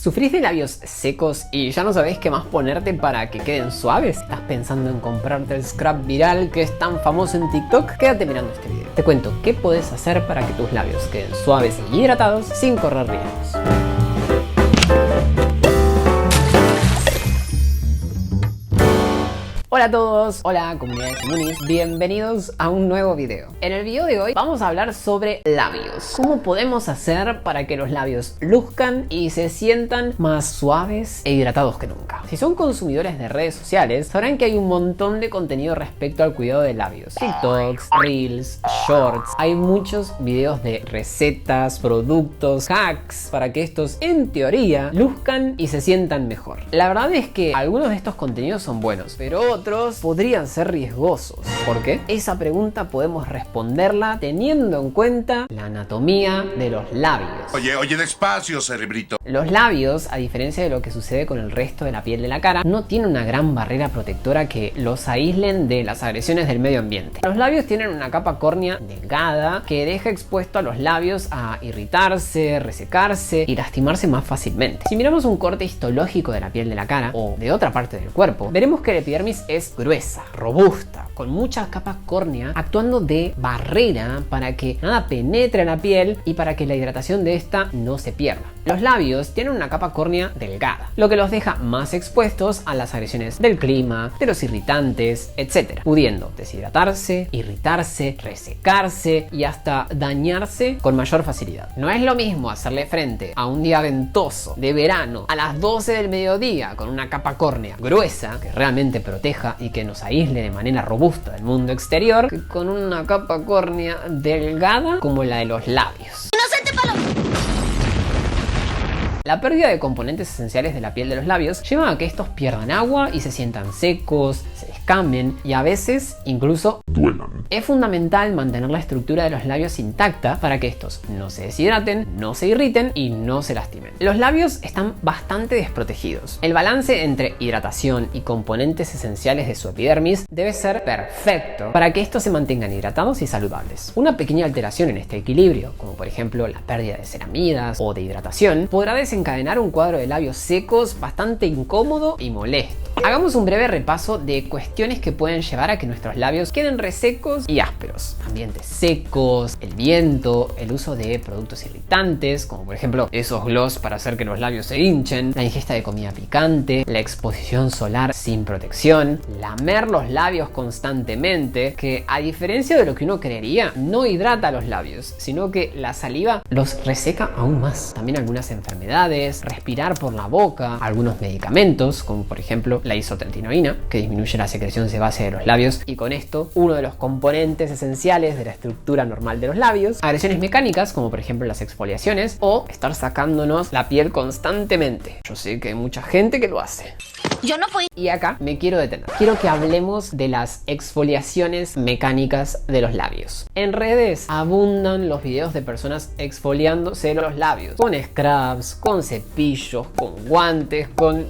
¿Sufrís de labios secos y ya no sabés qué más ponerte para que queden suaves? ¿Estás pensando en comprarte el scrub viral que es tan famoso en TikTok? Quédate mirando este video. Te cuento qué podés hacer para que tus labios queden suaves y hidratados sin correr riesgos. Hola a todos, hola comunidad de Simunis, bienvenidos a un nuevo video. En el video de hoy vamos a hablar sobre labios. ¿Cómo podemos hacer para que los labios luzcan y se sientan más suaves e hidratados que nunca? Si son consumidores de redes sociales, sabrán que hay un montón de contenido respecto al cuidado de labios. TikToks, Reels, Shorts, hay muchos videos de recetas, productos, hacks para que estos en teoría luzcan y se sientan mejor. La verdad es que algunos de estos contenidos son buenos, pero otros podrían ser riesgosos. ¿Por qué? Esa pregunta podemos responderla teniendo en cuenta la anatomía de los labios. Oye, despacio, cerebrito. Los labios, a diferencia de lo que sucede con el resto de la piel de la cara, no tienen una gran barrera protectora que los aíslen de las agresiones del medio ambiente. Los labios tienen una capa córnea delgada que deja expuesto a los labios a irritarse, resecarse y lastimarse más fácilmente. Si miramos un corte histológico de la piel de la cara o de otra parte del cuerpo, veremos que la epidermis es gruesa, robusta, con mucha capa córnea actuando de barrera para que nada penetre en la piel y para que la hidratación de esta no se pierda. Los labios tienen una capa córnea delgada, lo que los deja más expuestos a las agresiones del clima, de los irritantes, etc., pudiendo deshidratarse, irritarse, resecarse y hasta dañarse con mayor facilidad. No es lo mismo hacerle frente a un día ventoso de verano a las 12 del mediodía con una capa córnea gruesa que realmente proteja y que nos aísle de manera robusta del mundo exterior, que con una capa córnea delgada como la de los labios. ¡Inocente Paloma! La pérdida de componentes esenciales de la piel de los labios lleva a que estos pierdan agua y se sientan secos, se descamen y a veces incluso duelan. Es fundamental mantener la estructura de los labios intacta para que estos no se deshidraten, no se irriten y no se lastimen. Los labios están bastante desprotegidos. El balance entre hidratación y componentes esenciales de su epidermis debe ser perfecto para que estos se mantengan hidratados y saludables. Una pequeña alteración en este equilibrio, como por ejemplo la pérdida de ceramidas o de hidratación, podrá desencadenar un cuadro de labios secos bastante incómodo y molesto. Hagamos un breve repaso de cuestiones que pueden llevar a que nuestros labios queden resecos y ásperos. Ambientes secos, el viento, el uso de productos irritantes, como por ejemplo esos gloss para hacer que los labios se hinchen, la ingesta de comida picante, la exposición solar sin protección, lamer los labios constantemente, que a diferencia de lo que uno creería, no hidrata los labios, sino que la saliva los reseca aún más. También algunas enfermedades, respirar por la boca, algunos medicamentos, como por ejemplo la isotretinoína, que disminuye la secreción sebácea de los labios y con esto uno de los componentes esenciales de la estructura normal de los labios, agresiones mecánicas como por ejemplo las exfoliaciones o estar sacándonos la piel constantemente. Yo sé que hay mucha gente que lo hace. Yo no fui. Y acá me quiero detener. Quiero que hablemos de las exfoliaciones mecánicas de los labios. En redes abundan los videos de personas exfoliándose los labios con scrubs, con cepillos, con guantes, con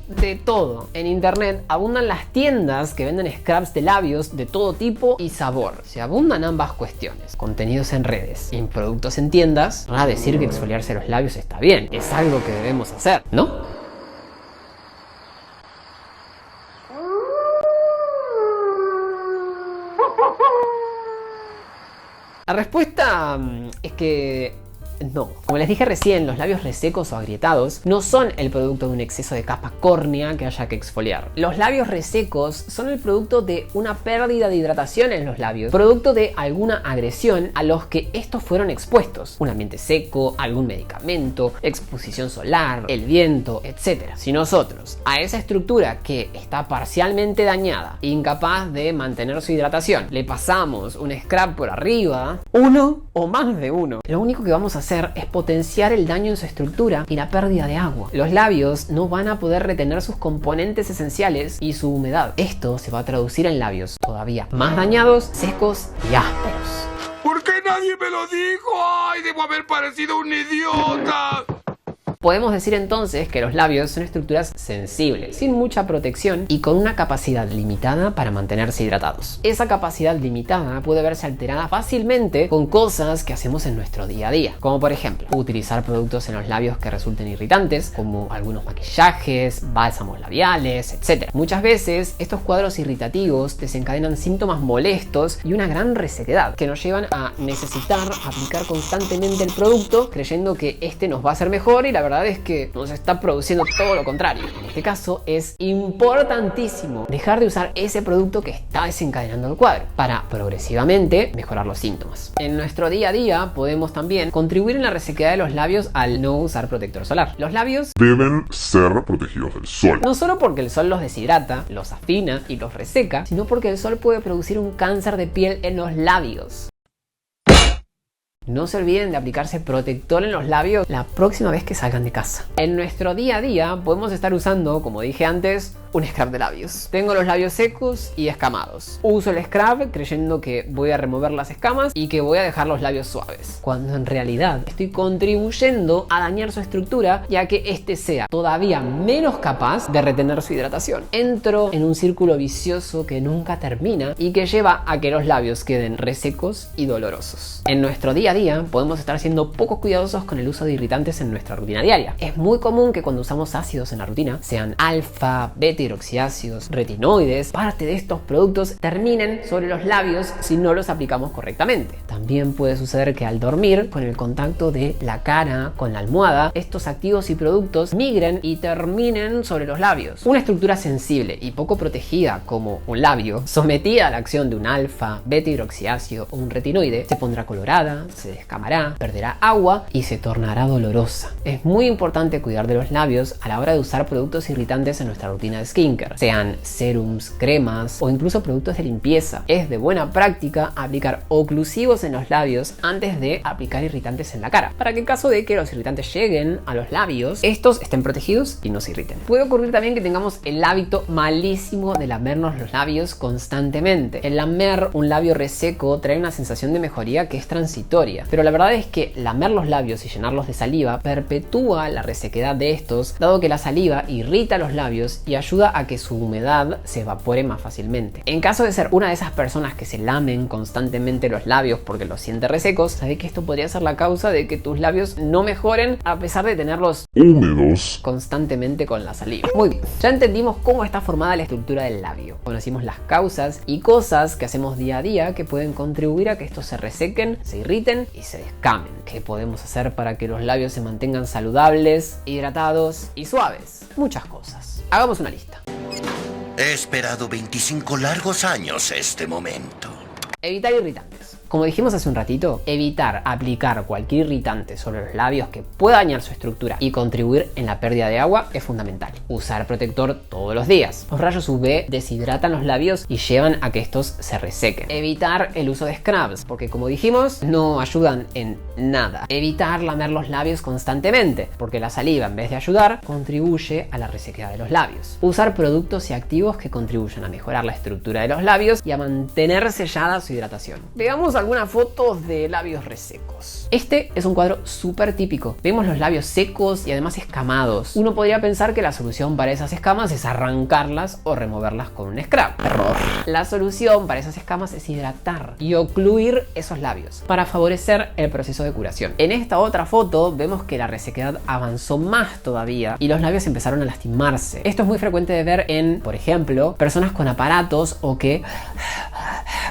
de todo. En internet abundan las tiendas que venden scrubs de labios de todo tipo y sabor. Si abundan ambas cuestiones, contenidos en redes y productos en tiendas, van a decir que exfoliarse los labios está bien. Es algo que debemos hacer, ¿no? La respuesta es que no. Como les dije recién, los labios resecos o agrietados no son el producto de un exceso de capa córnea que haya que exfoliar. Los labios resecos son el producto de una pérdida de hidratación en los labios, producto de alguna agresión a los que estos fueron expuestos. Un ambiente seco, algún medicamento, exposición solar, el viento, etc. Si nosotros a esa estructura que está parcialmente dañada, incapaz de mantener su hidratación, le pasamos un scrub por arriba, uno o más de uno, lo único que vamos a hacer es potenciar el daño en su estructura y la pérdida de agua. Los labios no van a poder retener sus componentes esenciales y su humedad. Esto se va a traducir en labios todavía más dañados, secos y ásperos. ¿Por qué nadie me lo dijo? ¡Ay, debo haber parecido un idiota! Podemos decir entonces que los labios son estructuras sensibles, sin mucha protección y con una capacidad limitada para mantenerse hidratados. Esa capacidad limitada puede verse alterada fácilmente con cosas que hacemos en nuestro día a día, como por ejemplo utilizar productos en los labios que resulten irritantes, como algunos maquillajes, bálsamos labiales, etc. Muchas veces estos cuadros irritativos desencadenan síntomas molestos y una gran resequedad que nos llevan a necesitar aplicar constantemente el producto creyendo que este nos va a hacer mejor, y la verdad es que nos está produciendo todo lo contrario. En este caso es importantísimo dejar de usar ese producto que está desencadenando el cuadro para progresivamente mejorar los síntomas. En nuestro día a día podemos también contribuir en la resequedad de los labios al no usar protector solar. Los labios deben ser protegidos del sol. No solo porque el sol los deshidrata, los afina y los reseca, sino porque el sol puede producir un cáncer de piel en los labios. No se olviden de aplicarse protector en los labios la próxima vez que salgan de casa. En nuestro día a día podemos estar usando, como dije antes, un scrub de labios. Tengo los labios secos y escamados. Uso el scrub creyendo que voy a remover las escamas y que voy a dejar los labios suaves, cuando en realidad estoy contribuyendo a dañar su estructura, ya que este sea todavía menos capaz de retener su hidratación. Entro en un círculo vicioso que nunca termina y que lleva a que los labios queden resecos y dolorosos. En nuestro día a día podemos estar siendo poco cuidadosos con el uso de irritantes en nuestra rutina diaria. Es muy común que cuando usamos ácidos en la rutina, sean alfa, beta hidroxiácidos, retinoides, parte de estos productos terminen sobre los labios si no los aplicamos correctamente. También puede suceder que al dormir, con el contacto de la cara con la almohada, estos activos y productos migren y terminen sobre los labios. Una estructura sensible y poco protegida como un labio, sometida a la acción de un alfa, beta hidroxiácido o un retinoide, se pondrá colorada, se descamará, perderá agua y se tornará dolorosa. Es muy importante cuidar de los labios a la hora de usar productos irritantes en nuestra rutina de skincare, sean serums, cremas o incluso productos de limpieza. Es de buena práctica aplicar oclusivos en los labios antes de aplicar irritantes en la cara, para que en caso de que los irritantes lleguen a los labios, estos estén protegidos y no se irriten. Puede ocurrir también que tengamos el hábito malísimo de lamernos los labios constantemente. El lamer un labio reseco trae una sensación de mejoría que es transitoria, pero la verdad es que lamer los labios y llenarlos de saliva perpetúa la resequedad de estos, dado que la saliva irrita los labios y ayuda a que su humedad se evapore más fácilmente. En caso de ser una de esas personas que se lamen constantemente los labios porque los siente resecos, sabe que esto podría ser la causa de que tus labios no mejoren a pesar de tenerlos húmedos constantemente con la saliva. Muy bien, ya entendimos cómo está formada la estructura del labio. Conocimos las causas y cosas que hacemos día a día que pueden contribuir a que estos se resequen, se irriten y se descamen. ¿Qué podemos hacer para que los labios se mantengan saludables, hidratados y suaves? Muchas cosas. Hagamos una lista. He esperado 25 largos años este momento. Evitar irritantes. Como dijimos hace un ratito, evitar aplicar cualquier irritante sobre los labios que pueda dañar su estructura y contribuir en la pérdida de agua es fundamental. Usar protector todos los días. Los rayos UV deshidratan los labios y llevan a que estos se resequen. Evitar el uso de scrubs, porque como dijimos, no ayudan en nada. Evitar lamer los labios constantemente, porque la saliva, en vez de ayudar, contribuye a la resequedad de los labios. Usar productos y activos que contribuyen a mejorar la estructura de los labios y a mantener sellada su hidratación. Veamos algunas fotos de labios resecos. Este es un cuadro súper típico. Vemos los labios secos y además escamados. Uno podría pensar que la solución para esas escamas es arrancarlas o removerlas con un scrub. Error. La solución para esas escamas es hidratar y ocluir esos labios para favorecer el proceso de curación. En esta otra foto vemos que la resequedad avanzó más todavía y los labios empezaron a lastimarse. Esto es muy frecuente de ver en, por ejemplo, personas con aparatos o que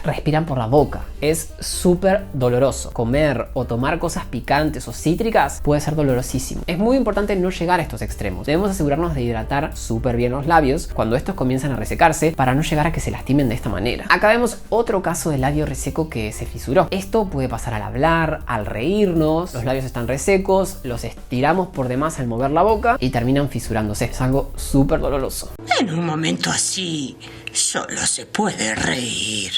respiran por la boca. Es súper doloroso. Comer o tomar cosas picantes o cítricas puede ser dolorosísimo. Es muy importante no llegar a estos extremos. Debemos asegurarnos de hidratar súper bien los labios cuando estos comienzan a resecarse para no llegar a que se lastimen de esta manera. Acá vemos otro caso de labio reseco que se fisuró. Esto puede pasar al hablar, al reírnos. Los labios están resecos, los estiramos por demás al mover la boca y terminan fisurándose. Es algo súper doloroso. En un momento así, solo se puede reír.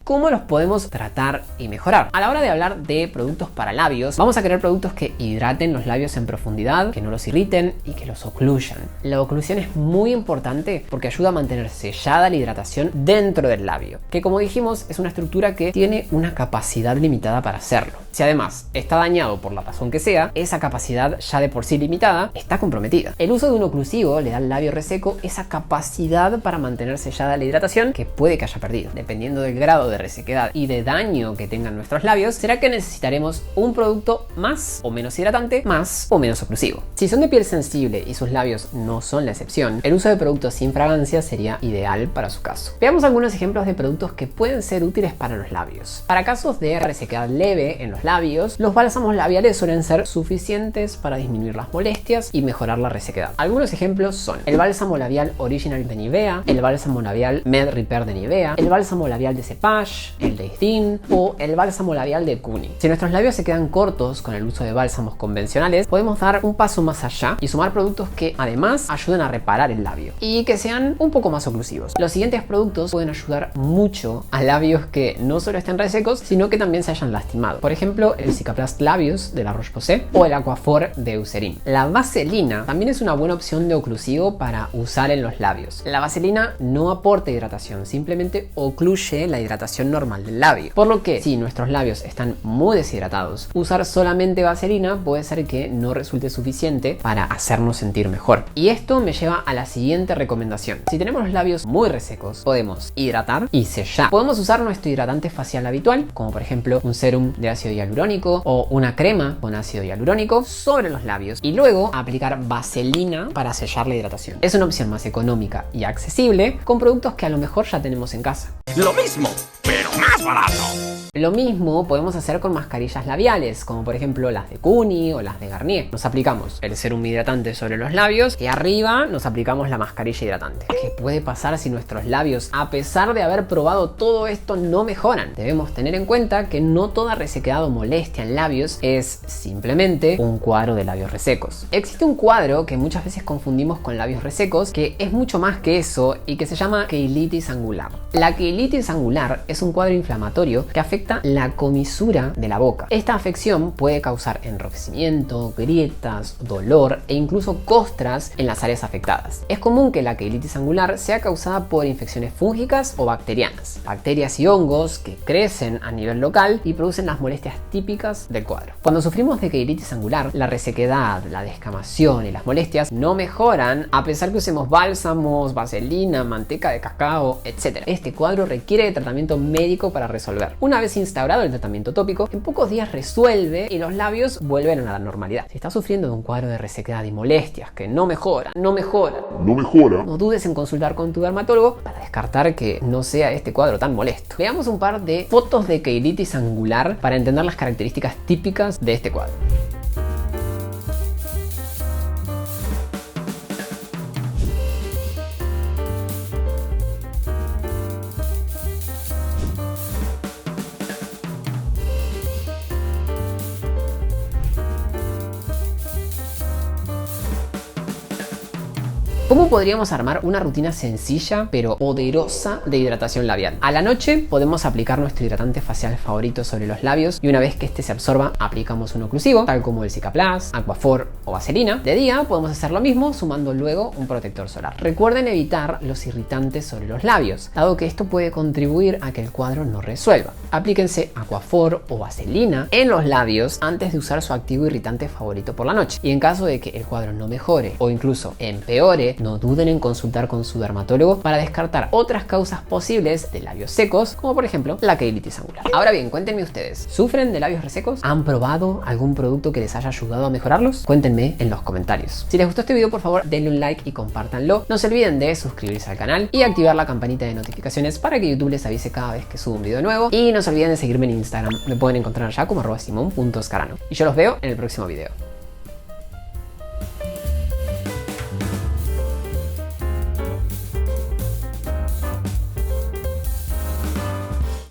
¿cómo los podemos tratar y mejorar? A la hora de hablar de productos para labios, vamos a querer productos que hidraten los labios en profundidad, que no los irriten y que los ocluyan. La oclusión es muy importante porque ayuda a mantener sellada la hidratación dentro del labio, que como dijimos es una estructura que tiene una capacidad limitada para hacerlo. Si además está dañado por la razón que sea, esa capacidad ya de por sí limitada está comprometida. El uso de un oclusivo le da al labio reseco esa capacidad para mantener sellada la hidratación que puede que haya perdido. Dependiendo del grado de resequedad y de daño que tengan nuestros labios, será que necesitaremos un producto más o menos hidratante, más o menos oclusivo. Si son de piel sensible y sus labios no son la excepción, el uso de productos sin fragancia sería ideal para su caso. Veamos algunos ejemplos de productos que pueden ser útiles para los labios. Para casos de resequedad leve en los labios, los bálsamos labiales suelen ser suficientes para disminuir las molestias y mejorar la resequedad. Algunos ejemplos son el bálsamo labial Original de Nivea, el bálsamo labial Med Repair de Nivea, el bálsamo labial de Cepage, el de Thin o el bálsamo labial de Kuni. Si nuestros labios se quedan cortos con el uso de bálsamos convencionales, podemos dar un paso más allá y sumar productos que además ayuden a reparar el labio y que sean un poco más oclusivos. Los siguientes productos pueden ayudar mucho a labios que no solo estén resecos, sino que también se hayan lastimado. Por ejemplo, el Cicaplast Labios de la Roche-Posay o el Aquaphor de Eucerin. La vaselina también es una buena opción de oclusivo para usar en los labios. La vaselina no aporta hidratación, simplemente ocluye la hidratación normal del labio. Por lo que, si nuestros labios están muy deshidratados, usar solamente vaselina puede ser que no resulte suficiente para hacernos sentir mejor. Y esto me lleva a la siguiente recomendación. Si tenemos los labios muy resecos, podemos hidratar y sellar. Podemos usar nuestro hidratante facial habitual, como por ejemplo un serum de ácido hialurónico o una crema con ácido hialurónico sobre los labios y luego aplicar vaselina para sellar la hidratación. Es una opción más económica y accesible con productos que a lo mejor ya tenemos en casa. Lo mismo, pero más barato. Lo mismo podemos hacer con mascarillas labiales, como por ejemplo las de Kuni o las de Garnier. Nos aplicamos el serum hidratante sobre los labios y arriba nos aplicamos la mascarilla hidratante. ¿Qué puede pasar si nuestros labios, a pesar de haber probado todo esto, no mejoran? Debemos tener en cuenta que no toda resequedad o molestia en labios es simplemente un cuadro de labios resecos. Existe un cuadro que muchas veces confundimos con labios resecos, que es mucho más que eso y que se llama queilitis angular. La queilitis angular es un cuadro inflamatorio que afecta la comisura de la boca. Esta afección puede causar enrojecimiento, grietas, dolor e incluso costras en las áreas afectadas. Es común que la queilitis angular sea causada por infecciones fúngicas o bacterianas, bacterias y hongos que crecen a nivel local y producen las molestias típicas del cuadro. Cuando sufrimos de queilitis angular, la resequedad, la descamación y las molestias no mejoran a pesar que usemos bálsamos, vaselina, manteca de cacao, etc. Este cuadro requiere de tratamiento médico para resolver. Una vez instaurado el tratamiento tópico, en pocos días resuelve y los labios vuelven a la normalidad. Si estás sufriendo de un cuadro de resequedad y molestias que no mejora, no dudes en consultar con tu dermatólogo para descartar que no sea este cuadro tan molesto. Veamos un par de fotos de queilitis angular para entender las características típicas de este cuadro. ¿Cómo podríamos armar una rutina sencilla pero poderosa de hidratación labial? A la noche podemos aplicar nuestro hidratante facial favorito sobre los labios y una vez que este se absorba aplicamos un oclusivo, tal como el Cicaplast, Aquaphor o vaselina. De día podemos hacer lo mismo sumando luego un protector solar. Recuerden evitar los irritantes sobre los labios, dado que esto puede contribuir a que el cuadro no resuelva. Aplíquense Aquaphor o vaselina en los labios antes de usar su activo irritante favorito por la noche. Y en caso de que el cuadro no mejore o incluso empeore, no duden en consultar con su dermatólogo para descartar otras causas posibles de labios secos, como por ejemplo la queilitis angular. Ahora bien, cuéntenme ustedes, ¿sufren de labios resecos? ¿Han probado algún producto que les haya ayudado a mejorarlos? Cuéntenme en los comentarios. Si les gustó este video, por favor denle un like y compártanlo. No se olviden de suscribirse al canal y activar la campanita de notificaciones para que YouTube les avise cada vez que subo un video nuevo. Y no se olviden de seguirme en Instagram, me pueden encontrar allá como @simon.scarano. Y yo los veo en el próximo video.